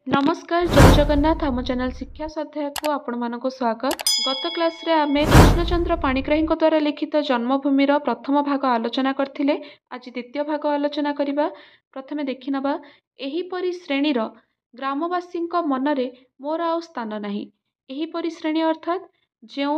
नमस्कार जय जगन्नाथ आम चैनल शिक्षा स्वाध्याय को आपण मानक स्वागत। गत क्लास रे आमे कृष्णचंद्र पाणिग्राही द्वारा लिखित जन्मभूमिर प्रथम भाग आलोचना करथिले। आज द्वितीय भाग आलोचना करिबा। प्रथमे देखि नबा एहीपरि श्रेणीर ग्रामवासी मनरे मोर आउ स्थान नाही। एहीपरि श्रेणी अर्थात जो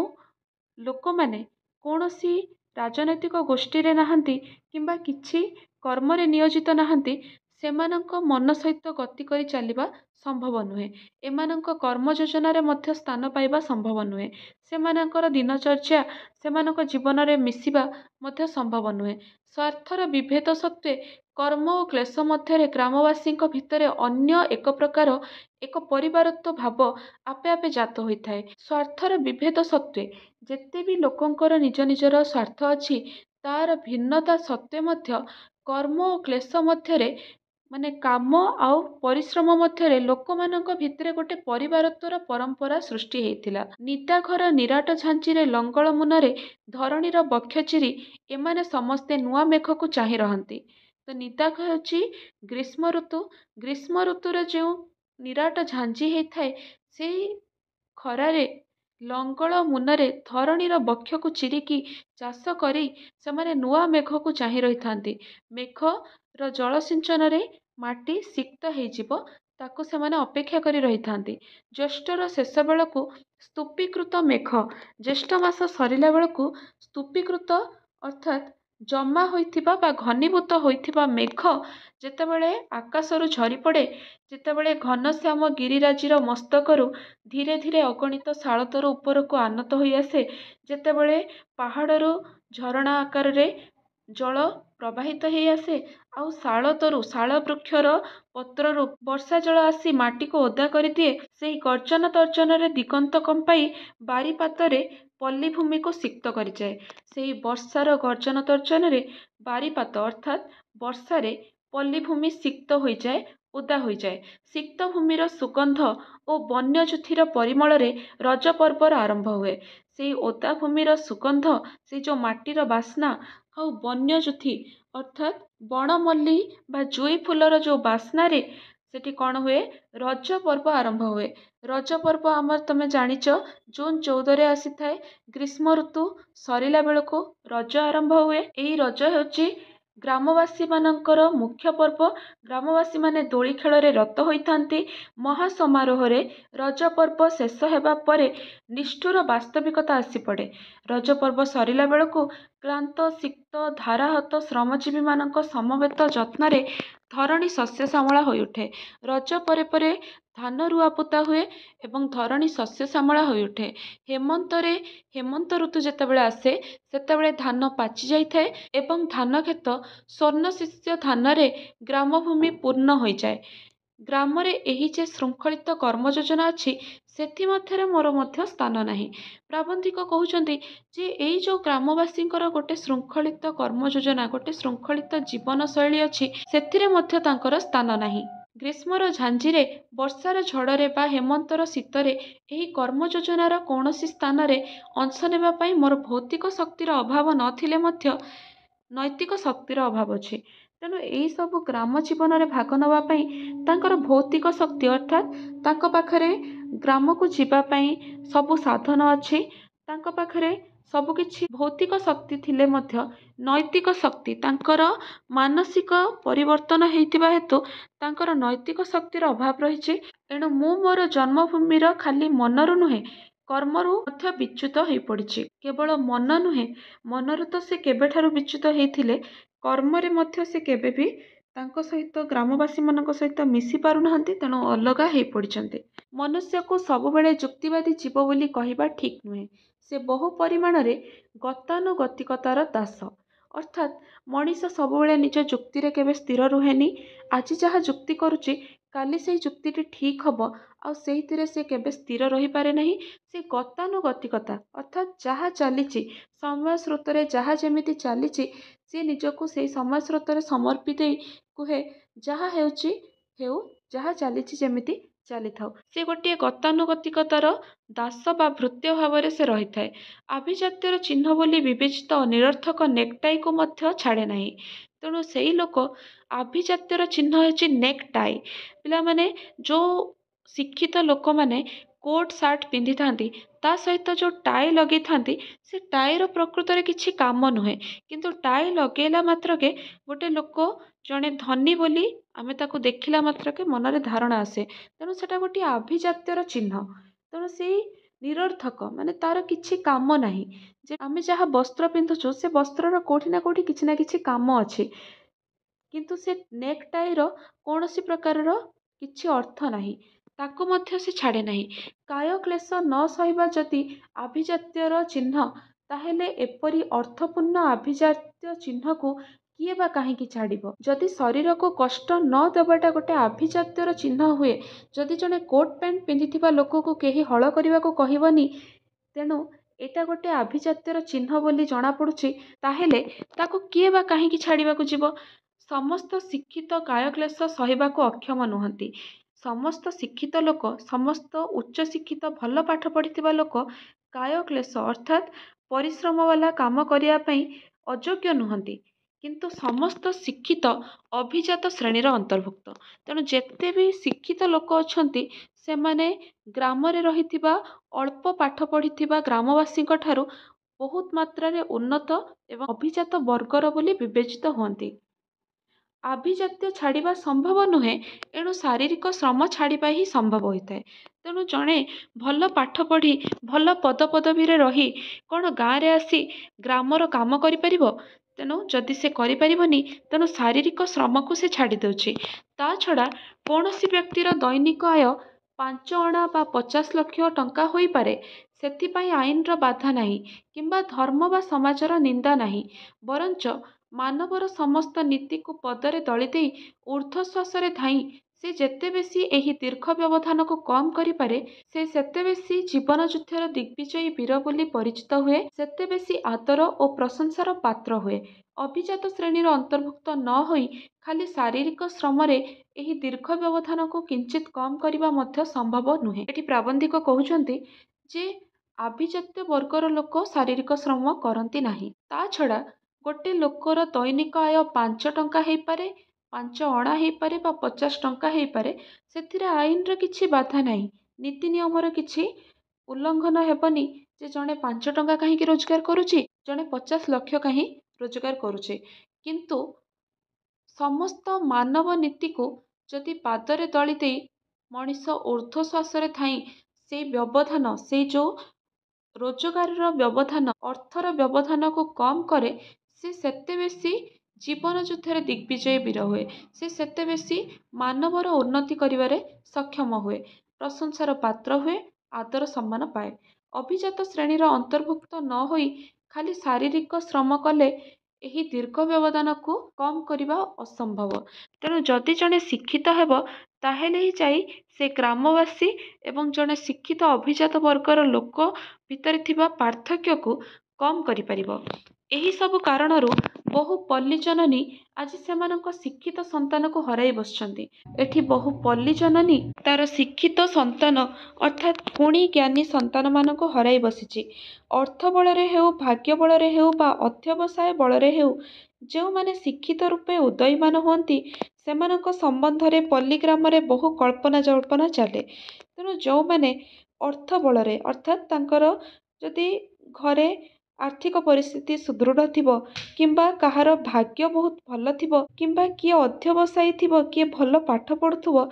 लोक माने कौनसी राजनैतिक गोष्ठी रे नाहंती किंबा किछि कर्म रे नियोजित नाहंती सेमानंक मन सहित गति करी चलिबा संभव नुहे। एमानंक कर्म योजना रे मध्य स्थान पाइबा संभव नुहे। सेमानंकर दिनचर्या सेमानंक जीवन रे मिसिबा मध्य संभव नुहे। स्वार्थर विभेद सत्वे कर्म और क्लेश मध्य ग्रामवासी भितर अन्य एक प्रकार एक परिवारत्व भाव आपे आपे जात होता है। स्वार्थर विभेद सत्वे जेते भी लोकंकर निज निजर स्वार्थ अच्छी तार भिन्नता सत्वे मध्य कर्म और क्लेश मध्य माने काम आउ परिश्रम मध्य लोक मानक भितरे गोटे परिवारत्वर परंपरा सृष्टि होता। निदा घर निराट झांची रे लंगल मुନରେ धरणीर बक्ष चिरी एमाने समस्ते नुआ मेघ को चाहि रहंती। तो निदा ହେଉଛି ग्रीष्म ऋतुर जो निराट झांझी होता है से खरारे लंगल मुନରେ धरणीर बक्ष को चिरिकी चाष करी सेमाने नुआ मेघ को चाहि रही थांती। मेघर जलसिंचन रे माटी सिक्त होइजिबो ताको सेमाने अपेक्षा करी रही थांती। ज्येष्ठर शेष बेलकु स्तूपीकृत मेघ ज्येष्ठ मास सरिला बेलकु स्तूपीकृत अर्थात जमा होइथिबा बा घनीभूत होइथिबा मेघ जेतेबेले आकाशरू झरी पड़े जेतेबेले घनश्याम गिरिराजीर मस्तकरू धीरे धीरे अगणित शालतर उपरको आनत होई आसे जेतेबेले पहाड़रू झरणा आकार रे जल प्रवाहित हो आसे आउ शालतरू शाल वृक्षर पत्ररू वर्षा जल आसी माटी को ओदा करि दिए। सेही गर्जन तर्जन रे दिगंत कंपाई बारीपातरे पल्लीभूमि को सिक्त करि जाए। सेही वर्षार गर्जन तर्जन रे बारीपात अर्थात वर्षारे पल्लीभूमि सिक्त हो जाए ओदा हो जाए। सिक्त भूमिर सुगंध और वन्यजुथिर परिमल रे रज पर्वर आरंभ हुए। से ओदा भूमिर सुगंध से जो माटीर बास्ना और वन्यजुथि अर्थात बनमल्ली बा जुई फुलर जो बास्ना रे सेठी कौन हुए रज पर्व आरंभ हुए। रज पर्व आमर तमे जानिच जून 14 रे आसी थाए। ग्रीष्म ऋतु सरिला बेलको रज आरंभ हुए। एही रज हेउची ग्रामवासी मानकर मुख्य पर्व। ग्रामवासी माने दोली खेल रे रत होइथांती। महासमारोह रे रज पर्व शेष हेबा परे निष्ठुर वास्तविकता आसी पड़े। रज पर्व सरिला बेलको क्लांत सिक्त धाराहत श्रमजीवी मानक समवेत जत्न रे धरणी शस्य श्यामला होई उठे। रज परे परे धान रुआपुता हुए एवं धरणी शस्य श्यामला होई उठे। हेमंत ऋतु जेतेबेले आसे सेतेबेले धान पाचि जाइथाए एवं धान खेत स्वर्ण शिष्य धान रे ग्रामभूमि पूर्ण हो जाए। ग्राम रे एही जे श्रृंखलित कर्म योजना अच्छी सेथि मध्यरे मोर मध्य स्थान नाही। प्राबंधिक कहउचंती जे एई जो ग्रामवासी गोटे श्रृंखलित कर्म योजना गोटे श्रृंखलित जीवन शैली अच्छी सेथिरे मध्य तांकर स्थान नाही। ग्रीष्मर झांझीरे वर्षार झड़े बा हेमंतर शीतरे एही कर्म योजनार कौनसी स्थान रे अंश नेबा पई मोर भौतिक शक्तिर अभाव नथिले मध्य नैतिक शक्तिर अभाव अच्छे। तेणु यही सब ग्राम जीवन में भाग नापी तांकर भौतिक शक्ति अर्थात तांको पाखरे ग्राम को जीवाई सबु साधन अच्छी तांको पाखरे सबकिछि भौतिक शक्ति थिले मध्य नैतिक शक्ति तांकर मानसिक परिवर्तन हेतु तांकर नैतिक शक्तिर अभाव रही। एणु मु मोर जन्मभूमिर खाली मनरु नुहे कर्मरु मध्य विच्युत हो पड़ी। केवल मन नुहे मनरु तो से केबेठारु विच्युत होइथिले कर्मरे मध्य से केबे भी तांको सहित ग्रामवासी मानक सहित मिसी पारु नाहंती। तेणु अलगा हो पड़ते। मनुष्य को सबुबले जुक्तिवादी जीव बोली कहवा ठीक नुहे। से बहु परिमाण रे गतानुगतिकतार दास अर्थात मनीष सबुबले निज जुक्ति रे केबे स्थिर रुहेनी। आज जहाँ जुक्ति करुची काली से जुक्ति ठीक हम आउ से केबे स्थिर रही पारे नहीं। से गतानुगतिकता अर्थात जहाँ चली समय स्रोत रे जहाँ जमीती चली सी निजको से समय स्रोत रे समर्पित कुहे जहाँ हेउची हेउ जहाँ चली जमीती चली थाउ। से गोटे गतानुगतिकतार दास बा भृत्य भाव से रही थाए। आभिजात्यर चिन्ह बोली विवेचित निरर्थक नेकटाई को मध्य छाड़े नहीं। तेणु से लोक आभिजात्यर चिन्ह होची नेकटाई। पिला माने जो ଶିକ୍ଷିତ ଲୋକମାନେ କୋଟ୍ ସାର୍ଟ ପିନ୍ଧିଥାନ୍ତି, ତା ସହିତ ଯେଉଁ ଟାଇ ଲଗେଇଥାନ୍ତି ସେ ଟାଇର ପ୍ରକୃତରେ କିଛି କାମ ନୁହେଁ, କିନ୍ତୁ ଟାଇ ଲଗେଇଲା ମାତ୍ରକେ ଗୋଟେ ଲୋକ ଜଣେ ଧନୀ ବୋଲି ଆମେ ତାକୁ ଦେଖିଲା ମାତ୍ରକେ ମନରେ ଧାରଣା ଆସେ। ତେଣୁ ସେଟା ଗୋଟିଏ ଆଭିଜାତ୍ୟର ଚିହ୍ନ। ତେଣୁ ସେଇ ନିରର୍ଥକ ମାନେ ତାର କିଛି କାମ ନାହିଁ। ଯେ ଆମେ ଯାହା ବସ୍ତ୍ର ପିନ୍ଧୁଛୁ ସେ ବସ୍ତ୍ରର କୋଉଠି ନା କୋଉଠି କିଛି ନା କିଛି କାମ ଅଛି, କିନ୍ତୁ ସେ ନେକ୍ ଟାଇର କୌଣସି ପ୍ରକାରର କିଛି ଅର୍ଥ ନାହିଁ, ତାକୁ ମଧ୍ୟ ସେ ଛାଡ଼େ ନାହିଁ। କାୟ କ୍ଲେଶ ନ ସହିବା ଯଦି ଆଭିଜାତ୍ୟର ଚିହ୍ନ, ତାହେଲେ ଏପରି ଅର୍ଥପୂର୍ଣ୍ଣ ଆଭିଜାତ୍ୟ ଚିହ୍ନକୁ କିଏ ବା କାହିଁକି ଛାଡ଼ିବ? ଯଦି ଶରୀରକୁ କଷ୍ଟ ନ ଦେବାଟା ଗୋଟେ ଆଭିଜାତ୍ୟର ଚିହ୍ନ ହୁଏ, ଯଦି ଜଣେ କୋଟ୍ ପ୍ୟାଣ୍ଟ ପିନ୍ଧିଥିବା ଲୋକକୁ କେହି ହଳ କରିବାକୁ କହିବନି, ତେଣୁ ଏଇଟା ଗୋଟେ ଆଭିଜାତ୍ୟର ଚିହ୍ନ ବୋଲି ଜଣାପଡ଼ୁଛି, ତାହେଲେ ତାକୁ କିଏ ବା କାହିଁକି ଛାଡ଼ିବାକୁ ଯିବ? ସମସ୍ତ ଶିକ୍ଷିତ କାୟକ୍ଲେଶ ସହିବାକୁ ଅକ୍ଷମ ନୁହନ୍ତି। ସମସ୍ତ ଶିକ୍ଷିତ ଲୋକ, ସମସ୍ତ ଉଚ୍ଚ ଶିକ୍ଷିତ ଭଲ ପାଠ ପଢ଼ିଥିବା ଲୋକ କାୟକ୍ଲେଶ ଅର୍ଥାତ୍ ପରିଶ୍ରମ ବାଲା କାମ କରିବା ପାଇଁ ଅଯୋଗ୍ୟ ନୁହନ୍ତି। କିନ୍ତୁ ସମସ୍ତ ଶିକ୍ଷିତ ଅଭିଜାତ ଶ୍ରେଣୀର ଅନ୍ତର୍ଭୁକ୍ତ। ତେଣୁ ଯେତେ ବି ଶିକ୍ଷିତ ଲୋକ ଅଛନ୍ତି ସେମାନେ ଗ୍ରାମରେ ରହିଥିବା ଅଳ୍ପ ପାଠ ପଢ଼ିଥିବା ଗ୍ରାମବାସୀଙ୍କ ଠାରୁ ବହୁତ ମାତ୍ରାରେ ଉନ୍ନତ ଏବଂ ଅଭିଜାତ ବର୍ଗର ବୋଲି ବିବେଚିତ ହୁଅନ୍ତି। ଆଭିଜାତ୍ୟ ଛାଡ଼ିବା ସମ୍ଭବ ନୁହେଁ, ଏଣୁ ଶାରୀରିକ ଶ୍ରମ ଛାଡ଼ିବା ହିଁ ସମ୍ଭବ ହୋଇଥାଏ। ତେଣୁ ଜଣେ ଭଲ ପାଠ ପଢ଼ି ଭଲ ପଦପଦବୀରେ ରହି କ'ଣ ଗାଁରେ ଆସି ଗ୍ରାମର କାମ କରିପାରିବ? ତେଣୁ ଯଦି ସେ କରିପାରିବନି, ତେଣୁ ଶାରୀରିକ ଶ୍ରମକୁ ସେ ଛାଡ଼ି ଦେଉଛି। ତା ଛଡ଼ା କୌଣସି ବ୍ୟକ୍ତିର ଦୈନିକ ଆୟ 5 ଅଣା ବା 50 ଲକ୍ଷ ଟଙ୍କା ହୋଇପାରେ, ସେଥିପାଇଁ ଆଇନର ବାଧା ନାହିଁ କିମ୍ବା ଧର୍ମ ବା ସମାଜର ନିନ୍ଦା ନାହିଁ। ବରଞ୍ଚ ମାନବର ସମସ୍ତ ନୀତିକୁ ପଦରେ ଦଳିଦେଇ ଊର୍ଦ୍ଧ୍ୱଶ୍ୱାସରେ ଧାଇଁ ସେ ଯେତେ ବେଶୀ ଏହି ଦୀର୍ଘ ବ୍ୟବଧାନକୁ କମ୍ କରିପାରେ, ସେ ସେତେ ବେଶୀ ଜୀବନ ଯୁଦ୍ଧର ଦିଗ୍ବିଜୟୀ ବୀର ବୋଲି ପରିଚିତ ହୁଏ, ସେତେ ବେଶୀ ଆଦର ଓ ପ୍ରଶଂସାର ପାତ୍ର ହୁଏ। ଅଭିଜାତ ଶ୍ରେଣୀର ଅନ୍ତର୍ଭୁକ୍ତ ନ ହୋଇ ଖାଲି ଶାରୀରିକ ଶ୍ରମରେ ଏହି ଦୀର୍ଘ ବ୍ୟବଧାନକୁ କିଞ୍ଚିତ୍ କମ୍ କରିବା ମଧ୍ୟ ସମ୍ଭବ ନୁହେଁ। ଏଠି ପ୍ରାବନ୍ଧିକ କହୁଛନ୍ତି ଯେ ଆଭିଜାତ୍ୟ ବର୍ଗର ଲୋକ ଶାରୀରିକ ଶ୍ରମ କରନ୍ତି ନାହିଁ। ତା ଛଡ଼ା ଗୋଟେ ଲୋକର ଦୈନିକ ଆୟ 5 ଟଙ୍କା ହେଇପାରେ, 5 ଅଣା ହେଇପାରେ ବା 50 ଟଙ୍କା ହେଇପାରେ, ସେଥିରେ ଆଇନର କିଛି ବାଧା ନାହିଁ, ନୀତି ନିୟମର କିଛି ଉଲ୍ଲଂଘନ ହେବନି ଯେ ଜଣେ 5 ଟଙ୍କା କାହିଁକି ରୋଜଗାର କରୁଛି, ଜଣେ 50 ଲକ୍ଷ କାହିଁ ରୋଜଗାର କରୁଛି। କିନ୍ତୁ ସମସ୍ତ ମାନବ ନୀତିକୁ ଯଦି ପାଦରେ ଦଳି ଦେଇ ମଣିଷ ଊର୍ଦ୍ଧ୍ୱଶ୍ୱାସରେ ଧାଇଁ ସେଇ ବ୍ୟବଧାନ, ସେଇ ଯେଉଁ ରୋଜଗାରର ବ୍ୟବଧାନ, ଅର୍ଥର ବ୍ୟବଧାନକୁ କମ୍ କରେ, ସେ ସେତେ ବେଶୀ ଜୀବନ ଯୁଦ୍ଧରେ ଦିଗ୍ବିଜୟୀ ବୀର ହୁଏ। ସେ ସେତେ ବେଶୀ ମାନବର ଉନ୍ନତି କରିବାରେ ସକ୍ଷମ ହୁଏ, ପ୍ରଶଂସାର ପାତ୍ର ହୁଏ, ଆଦର ସମ୍ମାନ ପାଏ। ଅଭିଜାତ ଶ୍ରେଣୀର ଅନ୍ତର୍ଭୁକ୍ତ ନ ହୋଇ ଖାଲି ଶାରୀରିକ ଶ୍ରମ କଲେ ଏହି ଦୀର୍ଘ ବ୍ୟବଧାନକୁ କମ୍ କରିବା ଅସମ୍ଭବ। ତେଣୁ ଯଦି ଜଣେ ଶିକ୍ଷିତ ହେବ, ତାହେଲେ ହିଁ ଯାଇ ସେ ଗ୍ରାମବାସୀ ଏବଂ ଜଣେ ଶିକ୍ଷିତ ଅଭିଜାତ ବର୍ଗର ଲୋକ ଭିତରେ ଥିବା ପାର୍ଥକ୍ୟକୁ କମ୍ କରିପାରିବ। ଏହି ସବୁ କାରଣରୁ ବହୁ ପଲ୍ଲୀ ଜନନୀ ଆଜି ସେମାନଙ୍କ ଶିକ୍ଷିତ ସନ୍ତାନକୁ ହରାଇ ବସିଛନ୍ତି। ଏଠି ବହୁ ପଲ୍ଲୀ ଜନନୀ ତାର ଶିକ୍ଷିତ ସନ୍ତାନ ଅର୍ଥାତ୍ ଗୁଣୀ ଜ୍ଞାନୀ ସନ୍ତାନମାନଙ୍କୁ ହରାଇ ବସିଛି। ଅର୍ଥ ବଳରେ ହେଉ, ଭାଗ୍ୟ ବଳରେ ହେଉ ବା ଅଧ୍ୟବସାୟ ବଳରେ ହେଉ, ଯେଉଁମାନେ ଶିକ୍ଷିତ ରୂପେ ଉଦୟୀମାନ ହୁଅନ୍ତି, ସେମାନଙ୍କ ସମ୍ବନ୍ଧରେ ପଲ୍ଲୀ ଗ୍ରାମରେ ବହୁ କଳ୍ପନା ଜଳ୍ପନା ଚାଲେ। ତେଣୁ ଯେଉଁମାନେ ଅର୍ଥ ବଳରେ ଅର୍ଥାତ୍ ତାଙ୍କର ଯଦି ଘରେ ଆର୍ଥିକ ପରିସ୍ଥିତି ସୁଦୃଢ଼ ଥିବ କିମ୍ବା କାହାର ଭାଗ୍ୟ ବହୁତ ଭଲ ଥିବ କିମ୍ବା କିଏ ଅଧ୍ୟବସାୟୀ ଥିବ, କିଏ ଭଲ ପାଠ ପଢ଼ୁଥିବ,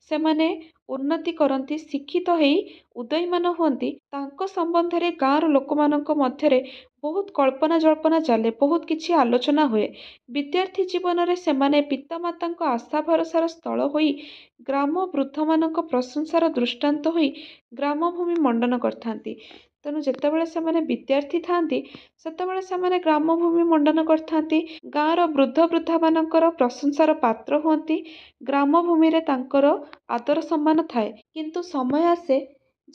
ସେମାନେ ଉନ୍ନତି କରନ୍ତି, ଶିକ୍ଷିତ ହେଇ ଉଦୟୀମାନ ହୁଅନ୍ତି, ତାଙ୍କ ସମ୍ବନ୍ଧରେ ଗାଁର ଲୋକମାନଙ୍କ ମଧ୍ୟରେ ବହୁତ କଳ୍ପନା ଜଳ୍ପନା ଚାଲେ, ବହୁତ କିଛି ଆଲୋଚନା ହୁଏ। ବିଦ୍ୟାର୍ଥୀ ଜୀବନରେ ସେମାନେ ପିତାମାତାଙ୍କ ଆଶା ଭରସାର ସ୍ଥଳ ହୋଇ, ଗ୍ରାମ ବୃଦ୍ଧମାନଙ୍କ ପ୍ରଶଂସାର ଦୃଷ୍ଟାନ୍ତ ହୋଇ ଗ୍ରାମଭୂମି ମଣ୍ଡନ କରିଥାନ୍ତି। ତେଣୁ ଯେତେବେଳେ ସେମାନେ ବିଦ୍ୟାର୍ଥୀ ଥାଆନ୍ତି, ସେତେବେଳେ ସେମାନେ ଗ୍ରାମଭୂମି ମଣ୍ଡନ କରିଥାନ୍ତି, ଗାଁର ବୃଦ୍ଧ ବୃଦ୍ଧାମାନଙ୍କର ପ୍ରଶଂସାର ପାତ୍ର ହୁଅନ୍ତି, ଗ୍ରାମଭୂମିରେ ତାଙ୍କର ଆଦର ସମ୍ମାନ ଥାଏ। କିନ୍ତୁ ସମୟ ଆସେ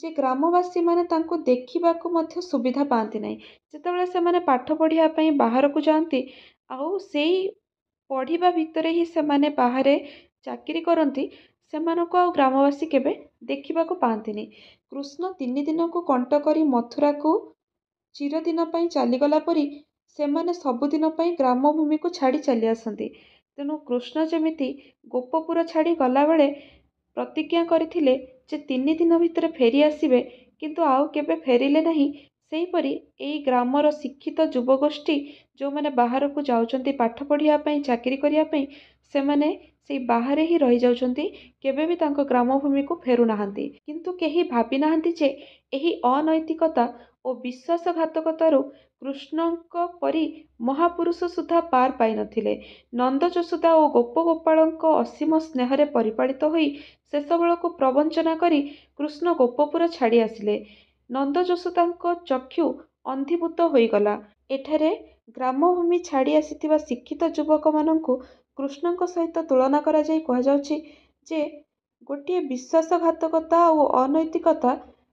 ଯେ ଗ୍ରାମବାସୀମାନେ ତାଙ୍କୁ ଦେଖିବାକୁ ମଧ୍ୟ ସୁବିଧା ପାଆନ୍ତି ନାହିଁ। ଯେତେବେଳେ ସେମାନେ ପାଠ ପଢ଼ିବା ପାଇଁ ବାହାରକୁ ଯାଆନ୍ତି, ଆଉ ସେଇ ପଢ଼ିବା ଭିତରେ ହିଁ ସେମାନେ ବାହାରେ ଚାକିରି କରନ୍ତି, ସେମାନଙ୍କୁ ଆଉ ଗ୍ରାମବାସୀ କେବେ ଦେଖିବାକୁ ପାଆନ୍ତିନି। କୃଷ୍ଣ 3 ଦିନକୁ କଣ୍ଟ କରି ମଥୁରାକୁ ଚିରଦିନ ପାଇଁ ଚାଲିଗଲା ପରି ସେମାନେ ସବୁଦିନ ପାଇଁ ଗ୍ରାମଭୂମିକୁ ଛାଡ଼ି ଚାଲି ଆସନ୍ତି। ତେଣୁ କୃଷ୍ଣ ଯେମିତି ଗୋପପୁର ଛାଡ଼ି ଗଲାବେଳେ ପ୍ରତିଜ୍ଞା କରିଥିଲେ ଯେ 3 ଦିନ ଭିତରେ ଫେରି ଆସିବେ କିନ୍ତୁ ଆଉ କେବେ ଫେରିଲେ ନାହିଁ। ସେହିପରି ଏଇ ଗ୍ରାମର ଶିକ୍ଷିତ ଯୁବଗୋଷ୍ଠୀ ଯେଉଁମାନେ ବାହାରକୁ ଯାଉଛନ୍ତି ପାଠ ପଢ଼ିବା ପାଇଁ ଚାକିରି କରିବା ପାଇଁ, ସେମାନେ ସେଇ ବାହାରେ ହିଁ ରହିଯାଉଛନ୍ତି, କେବେ ବି ତାଙ୍କ ଗ୍ରାମଭୂମିକୁ ଫେରୁନାହାନ୍ତି। କିନ୍ତୁ କେହି ଭାବି ନାହାନ୍ତି ଯେ ଏହି ଅନୈତିକତା ଓ ବିଶ୍ୱାସଘାତକତାରୁ କୃଷ୍ଣଙ୍କ ପରି ମହାପୁରୁଷ ସୁଦ୍ଧା ପାର ପାଇନଥିଲେ। ନନ୍ଦ ଯଶୋଦା ଓ ଗୋପ ଗୋପାଳଙ୍କ ଅସୀମ ସ୍ନେହରେ ପରିପାଳିତ ହୋଇ ଶେଷବେଳକୁ ପ୍ରବଞ୍ଚନା କରି କୃଷ୍ଣ ଗୋପପୁର ଛାଡ଼ି ଆସିଲେ। ନନ୍ଦ ଯଶୋଦାଙ୍କ ଚକ୍ଷୁ ଅନ୍ଧୀଭୂତ ହୋଇଗଲା। ଏଠାରେ ଗ୍ରାମଭୂମି ଛାଡ଼ି ଆସିଥିବା ଶିକ୍ଷିତ ଯୁବକମାନଙ୍କୁ କୃଷ୍ଣଙ୍କ ସହିତ ତୁଳନା କରାଯାଇ କୁହାଯାଉଛି ଯେ ଗୋଟିଏ ବିଶ୍ୱାସଘାତକତା ଓ ଅନୈତିକତା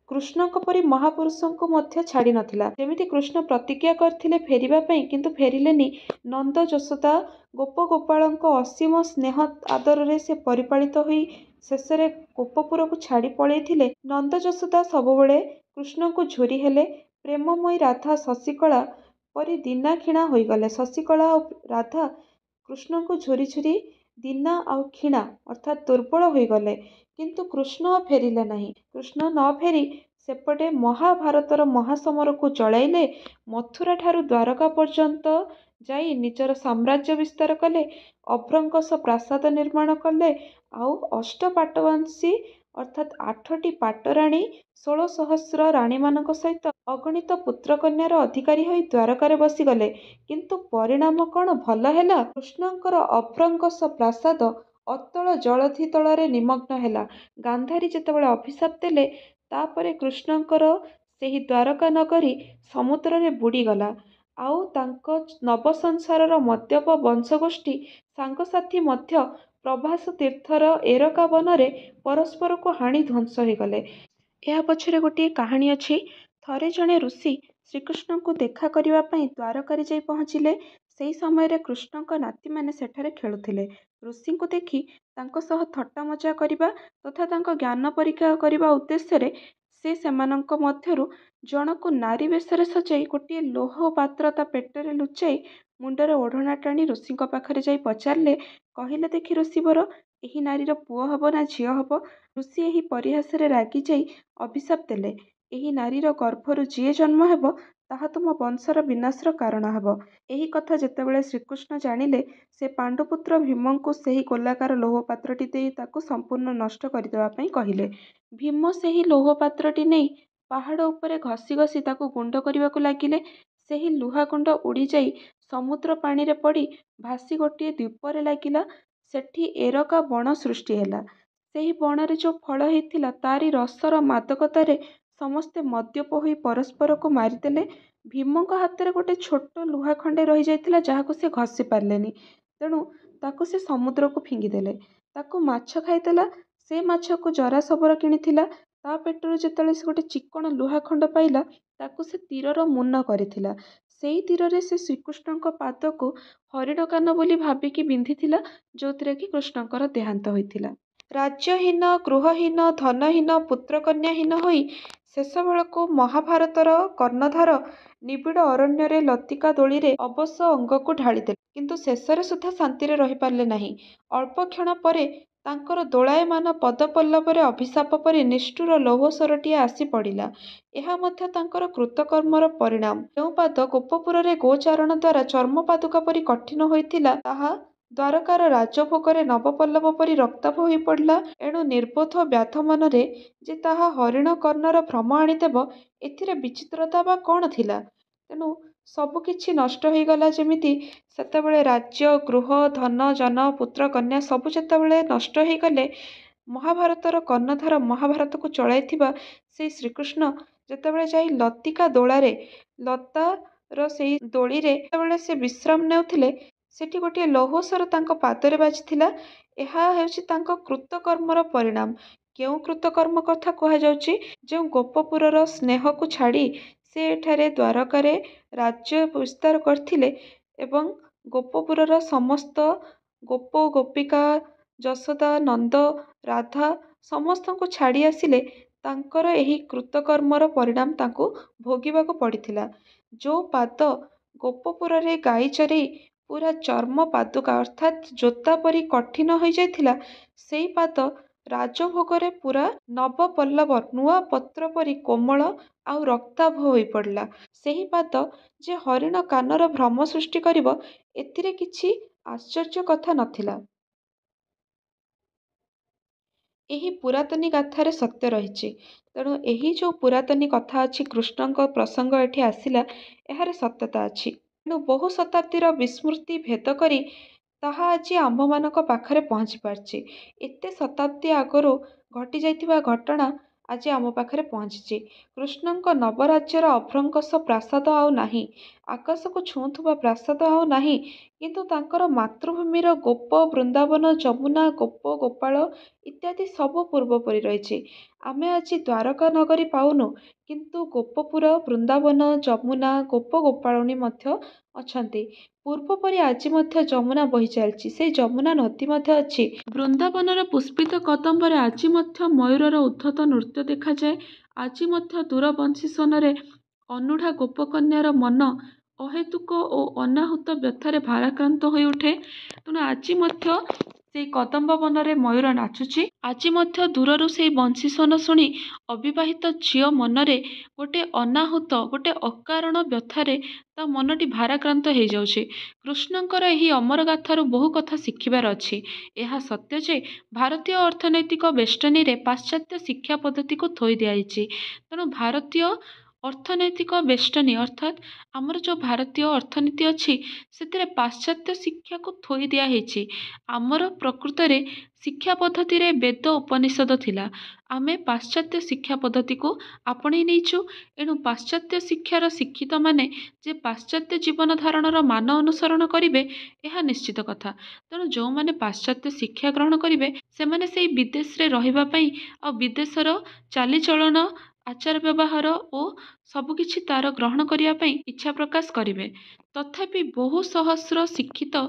କୃଷ୍ଣଙ୍କ ପରି ମହାପୁରୁଷଙ୍କୁ ମଧ୍ୟ ଛାଡ଼ି ନଥିଲା। ଯେମିତି କୃଷ୍ଣ ପ୍ରତିଜ୍ଞା କରିଥିଲେ ଫେରିବା ପାଇଁ କିନ୍ତୁ ଫେରିଲେନି, ନନ୍ଦ ଯଶୋଦା ଗୋପ ଗୋପାଳଙ୍କ ଅସୀମ ସ୍ନେହ ଆଦରରେ ସେ ପରିପାଳିତ ହୋଇ ଶେଷରେ ଗୋପପୁରକୁ ଛାଡ଼ି ପଳେଇଥିଲେ। ନନ୍ଦ ଯଶୋଦା ସବୁବେଳେ କୃଷ୍ଣଙ୍କୁ ଝୁରି ହେଲେ। ପ୍ରେମମୟୀ ରାଧା ଶଶିକଳା ପରି ଦୀନାକ୍ଷୀଣା ହୋଇଗଲେ। ଶଶିକଳା ଓ ରାଧା କୃଷ୍ଣଙ୍କୁ ଝୁରି ଝୁରି ଦୀନା ଆଉ କ୍ଷୀଣା ଅର୍ଥାତ୍ ଦୁର୍ବଳ ହୋଇଗଲେ। କିନ୍ତୁ କୃଷ୍ଣ ଫେରିଲେ ନାହିଁ। କୃଷ୍ଣ ନ ଫେରି ସେପଟେ ମହାଭାରତର ମହାସମରକୁ ଚଳାଇଲେ। ମଥୁରାଠାରୁ ଦ୍ୱାରକା ପର୍ଯ୍ୟନ୍ତ ଯାଇ ନିଜର ସାମ୍ରାଜ୍ୟ ବିସ୍ତାର କଲେ। ଅଭ୍ରଙ୍କଶ ପ୍ରାସାଦ ନିର୍ମାଣ କଲେ। ଆଉ ଅଷ୍ଟପାଟବାଂଶୀ ଅର୍ଥାତ୍ 8ଟି ପାଟରାଣୀ 16,000 ରାଣୀମାନଙ୍କ ସହିତ ଅଗଣିତ ପୁତ୍ରକନ୍ୟାର ଅଧିକାରୀ ହୋଇ ଦ୍ୱାରକାରେ ବସିଗଲେ। କିନ୍ତୁ ପରିଣାମ କ'ଣ ଭଲ ହେଲା? କୃଷ୍ଣଙ୍କର ଅଭ୍ରଙ୍କଶ ପ୍ରାସାଦ ଅତଳ ଜଳଧି ତଳରେ ନିମଗ୍ନ ହେଲା। ଗାନ୍ଧାରୀ ଯେତେବେଳେ ଅଭିଶାପ ଦେଲେ, ତାପରେ କୃଷ୍ଣଙ୍କର ସେହି ଦ୍ୱାରକା ନଗରୀ ସମୁଦ୍ରରେ ବୁଡ଼ିଗଲା। ଆଉ ତାଙ୍କ ନବସଂସାରର ମଦ୍ୟପ ବଂଶଗୋଷ୍ଠୀ ସାଙ୍ଗସାଥୀ ମଧ୍ୟ ପ୍ରଭାସ ତୀର୍ଥର ଏରକା ବନରେ ପରସ୍ପରକୁ ହାଣି ଧ୍ୱଂସ ହୋଇଗଲେ। ଏହା ପଛରେ ଗୋଟିଏ କାହାଣୀ ଅଛି। ଥରେ ଜଣେ ଋଷି ଶ୍ରୀକୃଷ୍ଣଙ୍କୁ ଦେଖା କରିବା ପାଇଁ ଦ୍ୱାରକାରେ ଯାଇ ପହଞ୍ଚିଲେ। ସେହି ସମୟରେ କୃଷ୍ଣଙ୍କ ନାତିମାନେ ସେଠାରେ ଖେଳୁଥିଲେ। ଋଷିଙ୍କୁ ଦେଖି ତାଙ୍କ ସହ ଥଟ୍ଟା ମଜା କରିବା ତଥା ତାଙ୍କ ଜ୍ଞାନ ପରୀକ୍ଷା କରିବା ଉଦ୍ଦେଶ୍ୟରେ ସେ ସେମାନଙ୍କ ମଧ୍ୟରୁ ଜଣକୁ ନାରୀ ବେଶରେ ସଜାଇ ଗୋଟିଏ ଲୌହ ପାତ୍ର ତା ପେଟରେ ଲୁଚାଇ ମୁଣ୍ଡରେ ଓଢ଼ଣା ଟାଣି ଋଷିଙ୍କ ପାଖରେ ଯାଇ ପଚାରିଲେ, କହିଲେ ଦେଖି ଋଷିବର, ଏହି ନାରୀର ପୁଅ ହେବ ନା ଝିଅ ହେବ? ଋଷି ଏହି ପରିହାସରେ ରାଗିଯାଇ ଅଭିଶାପ ଦେଲେ, ଏହି ନାରୀର ଗର୍ଭରୁ ଯିଏ ଜନ୍ମ ହେବ ତାହା ତୁମ ବଂଶର ବିନାଶର କାରଣ ହେବ। ଏହି କଥା ଯେତେବେଳେ ଶ୍ରୀକୃଷ୍ଣ ଜାଣିଲେ, ସେ ପାଣ୍ଡୁପୁତ୍ର ଭୀମଙ୍କୁ ସେହି ଗୋଲାକାର ଲୌହ ପାତ୍ରଟି ଦେଇ ତାକୁ ସମ୍ପୂର୍ଣ୍ଣ ନଷ୍ଟ କରିଦେବା ପାଇଁ କହିଲେ। ଭୀମ ସେହି ଲୌହ ପାତ୍ରଟି ନେଇ ପାହାଡ଼ ଉପରେ ଘଷି ଘଷି ତାକୁ ଗୁଣ୍ଡ କରିବାକୁ ଲାଗିଲେ। ସେହି ଲୁହାଗୁଣ୍ଡ ଉଡ଼ିଯାଇ ସମୁଦ୍ର ପାଣିରେ ପଡ଼ି ଭାସି ଗୋଟିଏ ଦ୍ୱୀପରେ ଲାଗିଲା। ସେଠି ଏରକା ବଣ ସୃଷ୍ଟି ହେଲା। ସେହି ବଣରେ ଯେଉଁ ଫଳ ହେଇଥିଲା ତାରି ରସର ମାଦକତାରେ ସମସ୍ତେ ମଦ୍ୟପ ହୋଇ ପରସ୍ପରକୁ ମାରିଦେଲେ। ଭୀମଙ୍କ ହାତରେ ଗୋଟେ ଛୋଟ ଲୁହା ଖଣ୍ଡେ ରହିଯାଇଥିଲା, ଯାହାକୁ ସେ ଘଷି ପାରିଲେନି। ତେଣୁ ତାକୁ ସେ ସମୁଦ୍ରକୁ ଫିଙ୍ଗିଦେଲେ। ତାକୁ ମାଛ ଖାଇଦେଲା। ସେ ମାଛକୁ ଜରାସବର କିଣିଥିଲା। ତା ପେଟରୁ ଯେତେବେଳେ ସେ ଗୋଟେ ଚିକ୍କଣ ଲୁହା ଖଣ୍ଡ ପାଇଲା, ତାକୁ ସେ ତୀରର ମୁନ କରିଥିଲା। ସେଇ ତୀରରେ ସେ ଶ୍ରୀକୃଷ୍ଣଙ୍କ ପାଦକୁ ହରିଣ କାନ ବୋଲି ଭାବିକି ବିନ୍ଧିଥିଲା, ଯେଉଁଥିରେ କି କୃଷ୍ଣଙ୍କର ଦେହାନ୍ତ ହୋଇଥିଲା। ରାଜ୍ୟହୀନ, ଗୃହହୀନ, ଧନହୀନ, ପୁତ୍ରକନ୍ୟାହୀନ ହୋଇ ଶେଷ ବେଳକୁ ମହାଭାରତର କର୍ଣ୍ଣଧାର ନିବିଡ଼ ଅରଣ୍ୟରେ ଲତିକା ଦୋଳିରେ ଅବଶ ଅଙ୍ଗକୁ ଢାଳିଦେଲେ। କିନ୍ତୁ ଶେଷରେ ସୁଦ୍ଧା ଶାନ୍ତିରେ ରହିପାରିଲେ ନାହିଁ। ଅଳ୍ପ କ୍ଷଣ ପରେ ତାଙ୍କର ଦୋଳାୟମାନ ପଦପଲ୍ଲବରେ ଅଭିଶାପ ପରି ନିଷ୍ଠୁର ଲୌହସରଟିଏ ଆସି ପଡ଼ିଲା। ଏହା ମଧ୍ୟ ତାଙ୍କର କୃତକର୍ମର ପରିଣାମ। ଯେଉଁ ପାଦ ଗୋପପୁରରେ ଗୋଚାରଣ ଦ୍ୱାରା ଚର୍ମପାଦୁକା ପରି କଠିନ ହୋଇଥିଲା, ତାହା ଦ୍ୱାରକାର ରାଜଭୋଗରେ ନବପଲ୍ଲବ ପରି ରକ୍ତାଭ ହୋଇପଡ଼ିଲା। ଏଣୁ ନିର୍ବୋଧ ବ୍ୟାଧ ମନରେ ଯେ ତାହା ହରିଣ କର୍ଣ୍ଣର ଭ୍ରମ ଆଣିଦେବ, ଏଥିରେ ବିଚିତ୍ରତା ବା କ'ଣ ଥିଲା? ତେଣୁ ସବୁ କିଛି ନଷ୍ଟ ହୋଇଗଲା। ଯେମିତି ସେତେବେଳେ ରାଜ୍ୟ, ଗୃହ, ଧନ, ଜନ, ପୁତ୍ର, କନ୍ୟା ସବୁ ଯେତେବେଳେ ନଷ୍ଟ ହୋଇଗଲେ, ମହାଭାରତର କର୍ଣ୍ଣଧାର ମହାଭାରତକୁ ଚଳାଇଥିବା ସେଇ ଶ୍ରୀକୃଷ୍ଣ ଯେତେବେଳେ ଯାଇ ଲତିକା ଦୋଳାରେ, ଲତାର ସେଇ ଦୋଳିରେ ଯେତେବେଳେ ସେ ବିଶ୍ରାମ ନେଉଥିଲେ, ସେଠି ଗୋଟିଏ ଲୌହସର ତାଙ୍କ ପାଦରେ ବାଜିଥିଲା। ଏହା ହେଉଛି ତାଙ୍କ କୃତକର୍ମର ପରିଣାମ। କେଉଁ କୃତକର୍ମ କଥା କୁହାଯାଉଛି? ଯେଉଁ ଗୋପପୁରର ସ୍ନେହକୁ ଛାଡ଼ି ସେ ଏଠାରେ ଦ୍ୱାରକାରେ ରାଜ୍ୟ ବିସ୍ତାର କରିଥିଲେ ଏବଂ ଗୋପପୁରର ସମସ୍ତ ଗୋପ, ଗୋପିକା, ଯଶୋଦା, ନନ୍ଦ, ରାଧା ସମସ୍ତଙ୍କୁ ଛାଡ଼ି ଆସିଲେ, ତାଙ୍କର ଏହି କୃତକର୍ମର ପରିଣାମ ତାଙ୍କୁ ଭୋଗିବାକୁ ପଡ଼ିଥିଲା। ଯେଉଁ ପାଦ ଗୋପପୁରରେ ଗାଈ ଚରେଇ ପୁରା ଚର୍ମ ପାଦୁକା ଅର୍ଥାତ୍ ଜୋତା ପରି କଠିନ ହୋଇଯାଇଥିଲା, ସେଇ ପାଦ ରାଜଭୋଗରେ ପୁରା ନବପଲ୍ଲବ ନୂଆ ପତ୍ର ପରି କୋମଳ ଆଉ ରକ୍ତାଭ ହୋଇପଡ଼ିଲା। ସେହି ପାଦ ଯେ ହରିଣ କାନର ଭ୍ରମ ସୃଷ୍ଟି କରିବ, ଏଥିରେ କିଛି ଆଶ୍ଚର୍ଯ୍ୟ କଥା ନଥିଲା। ଏହି ପୁରାତନୀ ଗାଥାରେ ସତ୍ୟ ରହିଛି। ତେଣୁ ଏହି ଯେଉଁ ପୁରାତନୀ କଥା ଅଛି, କୃଷ୍ଣଙ୍କ ପ୍ରସଙ୍ଗ ଏଠି ଆସିଲା, ଏହାର ସତ୍ୟତା ଅଛି। ତେଣୁ ବହୁ ଶତାବ୍ଦୀର ବିସ୍ମୃତି ଭେଦ କରି ତାହା ଆଜି ଆମ୍ଭମାନଙ୍କ ପାଖରେ ପହଞ୍ଚି ପାରିଛି। ଏତେ ଶତାବ୍ଦୀ ଆଗରୁ ଘଟିଯାଇଥିବା ଘଟଣା ଆଜି ଆମ ପାଖରେ ପହଞ୍ଚିଛି। କୃଷ୍ଣଙ୍କ ନବରାଜ୍ୟର ଅଭ୍ରଙ୍କଶ ପ୍ରାସାଦ ଆଉ ନାହିଁ, ଆକାଶକୁ ଛୁଉଁଥିବା ପ୍ରାସାଦ ଆଉ ନାହିଁ, କିନ୍ତୁ ତାଙ୍କର ମାତୃଭୂମିର ଗୋପ, ବୃନ୍ଦାବନ, ଯମୁନା, ଗୋପ, ଗୋପାଳ ଇତ୍ୟାଦି ସବୁ ପୂର୍ବପରି ରହିଛି। ଆମେ ଆଜି ଦ୍ୱାରକା ନଗରୀ ପାଉନୁ, କିନ୍ତୁ ଗୋପପୁର, ବୃନ୍ଦାବନ, ଯମୁନା, ଗୋପ, ଗୋପାଳୁଣୀ ମଧ୍ୟ ଅଛନ୍ତି। ପୂର୍ବପରି ଆଜି ମଧ୍ୟ ଯମୁନା ବହି ଚାଲିଛି, ସେଇ ଯମୁନା ନଦୀ ମଧ୍ୟ ଅଛି। ବୃନ୍ଦାବନର ପୁଷ୍ପିତ କଦମ୍ବରେ ଆଜି ମଧ୍ୟ ମୟୂରର ଉଦ୍ଧତ ନୃତ୍ୟ ଦେଖାଯାଏ। ଆଜି ମଧ୍ୟ ଦୂରବଂଶୀ ସ୍ୱନରେ ଅନୁଢ଼ା ଗୋପକନ୍ୟାର ମନ ଅହେତୁକ ଓ ଅନାହୁତ ବ୍ୟଥାରେ ଭାରାକ୍ରାନ୍ତ ହୋଇଉଠେ। ତେଣୁ ଆଜି ମଧ୍ୟ ସେଇ କଦମ୍ବ ବନରେ ମୟୂର ନାଚୁଛି। ଆଜି ମଧ୍ୟ ଦୂରରୁ ସେଇ ବଂଶୀ ସ୍ୱନ ଶୁଣି ଅବିବାହିତ ଝିଅ ମନରେ ଗୋଟେ ଅନାହୁତ, ଗୋଟେ ଅକାରଣ ବ୍ୟଥାରେ ତା ମନଟି ଭାରାକ୍ରାନ୍ତ ହେଇଯାଉଛି। କୃଷ୍ଣଙ୍କର ଏହି ଅମର ଗାଥାରୁ ବହୁ କଥା ଶିଖିବାର ଅଛି। ଏହା ସତ୍ୟ ଯେ ଭାରତୀୟ ଅର୍ଥନୈତିକ ବେଷ୍ଟନୀରେ ପାଶ୍ଚାତ୍ୟ ଶିକ୍ଷା ପଦ୍ଧତିକୁ ଥୋଇ ଦିଆଯାଇଛି। ତେଣୁ ଭାରତୀୟ ଅର୍ଥନୈତିକ ବେଷ୍ଟନୀ ଅର୍ଥାତ୍ ଆମର ଯେଉଁ ଭାରତୀୟ ଅର୍ଥନୀତି ଅଛି, ସେଥିରେ ପାଶ୍ଚାତ୍ୟ ଶିକ୍ଷାକୁ ଥୋଇ ଦିଆହେଇଛି। ଆମର ପ୍ରକୃତରେ ଶିକ୍ଷା ପଦ୍ଧତିରେ ବେଦ ଉପନିଷଦ ଥିଲା। ଆମେ ପାଶ୍ଚାତ୍ୟ ଶିକ୍ଷା ପଦ୍ଧତିକୁ ଆପଣେଇ ନେଇଛୁ। ଏଣୁ ପାଶ୍ଚାତ୍ୟ ଶିକ୍ଷାର ଶିକ୍ଷିତମାନେ ଯେ ପାଶ୍ଚାତ୍ୟ ଜୀବନ ଧାରଣର ମାନ ଅନୁସରଣ କରିବେ, ଏହା ନିଶ୍ଚିତ କଥା। ତେଣୁ ଯେଉଁମାନେ ପାଶ୍ଚାତ୍ୟ ଶିକ୍ଷା ଗ୍ରହଣ କରିବେ, ସେମାନେ ସେଇ ବିଦେଶରେ ରହିବା ପାଇଁ ଆଉ ବିଦେଶର ଚାଲିଚଳନ, ଆଚାର ବ୍ୟବହାର ଓ ସବୁକିଛି ତାର ଗ୍ରହଣ କରିବା ପାଇଁ ଇଚ୍ଛା ପ୍ରକାଶ କରିବେ। ତଥାପି ବହୁ ସହସ୍ର ଶିକ୍ଷିତ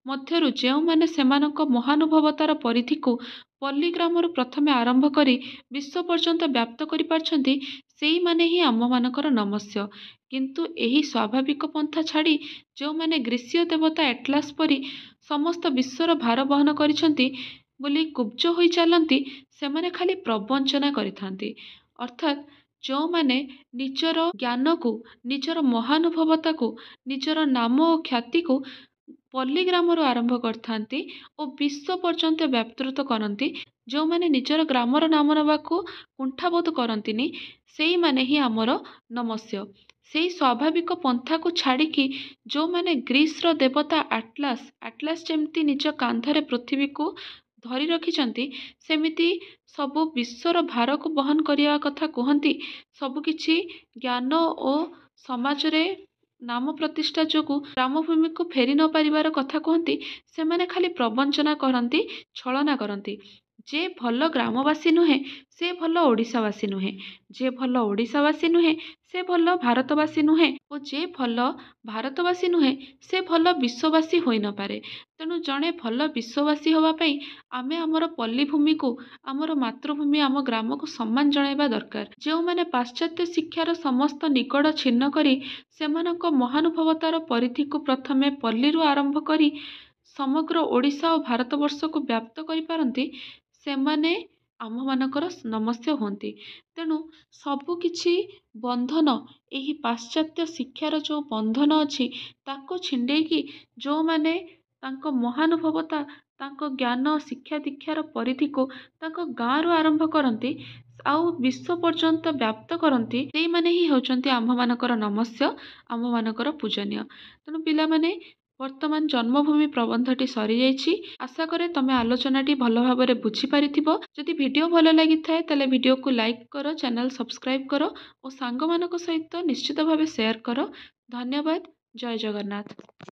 ମଧ୍ୟରୁ ଯେଉଁମାନେ ସେମାନଙ୍କ ମହାନୁଭବତାର ପରିଧିକୁ ପଲ୍ଲୀଗ୍ରାମରୁ ପ୍ରଥମେ ଆରମ୍ଭ କରି ବିଶ୍ୱ ପର୍ଯ୍ୟନ୍ତ ବ୍ୟାପ୍ତ କରିପାରିଛନ୍ତି, ସେଇମାନେ ହିଁ ଆମ୍ଭମାନଙ୍କର ନମସ୍ୟ। କିନ୍ତୁ ଏହି ସ୍ୱାଭାବିକ ପନ୍ଥା ଛାଡ଼ି ଯେଉଁମାନେ ଗ୍ରୀସୀୟ ଦେବତା ଏଟଲାସ୍ ପରି ସମସ୍ତ ବିଶ୍ୱର ଭାର ବହନ କରିଛନ୍ତି ବୋଲି କୁବ୍ଜ ହୋଇ ଚାଲନ୍ତି, ସେମାନେ ଖାଲି ପ୍ରବଞ୍ଚନା କରିଥାନ୍ତି। ଅର୍ଥାତ୍ ଯେଉଁମାନେ ନିଜର ଜ୍ଞାନକୁ, ନିଜର ମହାନୁଭବତାକୁ, ନିଜର ନାମ ଓ ଖ୍ୟାତିକୁ ପଲ୍ଲୀଗ୍ରାମରୁ ଆରମ୍ଭ କରିଥାନ୍ତି ଓ ବିଶ୍ୱ ପର୍ଯ୍ୟନ୍ତ ବ୍ୟାପୃତ କରନ୍ତି, ଯେଉଁମାନେ ନିଜର ଗ୍ରାମର ନାମ ନେବାକୁ କୁଣ୍ଠାବୋଧ କରନ୍ତିନି, ସେଇମାନେ ହିଁ ଆମର ନମସ୍ୟ। ସେଇ ସ୍ୱାଭାବିକ ପନ୍ଥାକୁ ଛାଡ଼ିକି ଯେଉଁମାନେ ଗ୍ରୀସର ଦେବତା ଆଟଲାସ୍ ଯେମିତି ନିଜ କାନ୍ଧରେ ପୃଥିବୀକୁ ଧରି ରଖିଛନ୍ତି, ସେମିତି ସବୁ ବିଶ୍ୱର ଭାରକୁ ବହନ କରିବା କଥା କୁହନ୍ତି, ସବୁକିଛି ଜ୍ଞାନ ଓ ସମାଜରେ ନାମ ପ୍ରତିଷ୍ଠା ଯୋଗୁଁ ଗ୍ରାମଭୂମିକୁ ଫେରି ନ ପାରିବାର କଥା କୁହନ୍ତି, ସେମାନେ ଖାଲି ପ୍ରବଞ୍ଚନା କରନ୍ତି, ଛଳନା କରନ୍ତି। ଯେ ଭଲ ଗ୍ରାମବାସୀ ନୁହେଁ, ସେ ଭଲ ଓଡ଼ିଶାବାସୀ ନୁହେଁ। ଯେ ଭଲ ଓଡ଼ିଶାବାସୀ ନୁହେଁ, ସେ ଭଲ ଭାରତବାସୀ ନୁହେଁ। ଓ ଯେ ଭଲ ଭାରତବାସୀ ନୁହେଁ, ସେ ଭଲ ବିଶ୍ୱବାସୀ ହୋଇ ନପାରେ। ତେଣୁ ଜଣେ ଭଲ ବିଶ୍ୱବାସୀ ହେବା ପାଇଁ ଆମେ ଆମର ପଲ୍ଲୀଭୂମିକୁ, ଆମର ମାତୃଭୂମି, ଆମ ଗ୍ରାମକୁ ସମ୍ମାନ ଜଣାଇବା ଦରକାର। ଯେଉଁମାନେ ପାଶ୍ଚାତ୍ୟ ଶିକ୍ଷାର ସମସ୍ତ ନିଗଡ଼ ଛିନ୍ନ କରି ସେମାନଙ୍କ ମହାନୁଭବତାର ପରିଧିକୁ ପ୍ରଥମେ ପଲ୍ଲୀରୁ ଆରମ୍ଭ କରି ସମଗ୍ର ଓଡ଼ିଶା ଓ ଭାରତବର୍ଷକୁ ବ୍ୟାପ୍ତ କରିପାରନ୍ତି, ସେମାନେ ଆମ୍ଭମାନଙ୍କର ନମସ୍ୟ ହୁଅନ୍ତି। ତେଣୁ ସବୁକିଛି ବନ୍ଧନ, ଏହି ପାଶ୍ଚାତ୍ୟ ଶିକ୍ଷାର ଯେଉଁ ବନ୍ଧନ ଅଛି, ତାକୁ ଛିଣ୍ଡେଇକି ଯେଉଁମାନେ ତାଙ୍କ ମହାନୁଭବତା, ତାଙ୍କ ଜ୍ଞାନ, ଶିକ୍ଷା ଦୀକ୍ଷାର ପରିଧିକୁ ତାଙ୍କ ଗାଁରୁ ଆରମ୍ଭ କରନ୍ତି ଆଉ ବିଶ୍ୱ ପର୍ଯ୍ୟନ୍ତ ବ୍ୟାପ୍ତ କରନ୍ତି, ସେଇମାନେ ହିଁ ହେଉଛନ୍ତି ଆମ୍ଭମାନଙ୍କର ନମସ୍ୟ, ଆମ୍ଭମାନଙ୍କର ପୂଜନୀୟ। ତେଣୁ ପିଲାମାନେ, ବର୍ତ୍ତମାନ ଜନ୍ମଭୂମି ପ୍ରବନ୍ଧଟି ସରିଯାଇଛି। ଆଶା କରେ ତମେ ଆଲୋଚନାଟି ଭଲ ଭାବରେ ବୁଝିପାରିଥିବ। ଯଦି ଭିଡ଼ିଓ ଭଲ ଲାଗିଥାଏ, ତାହେଲେ ଭିଡ଼ିଓକୁ ଲାଇକ୍ କର, ଚ୍ୟାନେଲ୍ ସବସ୍କ୍ରାଇବ୍ କର ଓ ସାଙ୍ଗମାନଙ୍କ ସହିତ ନିଶ୍ଚିତ ଭାବେ ସେୟାର କର। ଧନ୍ୟବାଦ। ଜୟ ଜଗନ୍ନାଥ।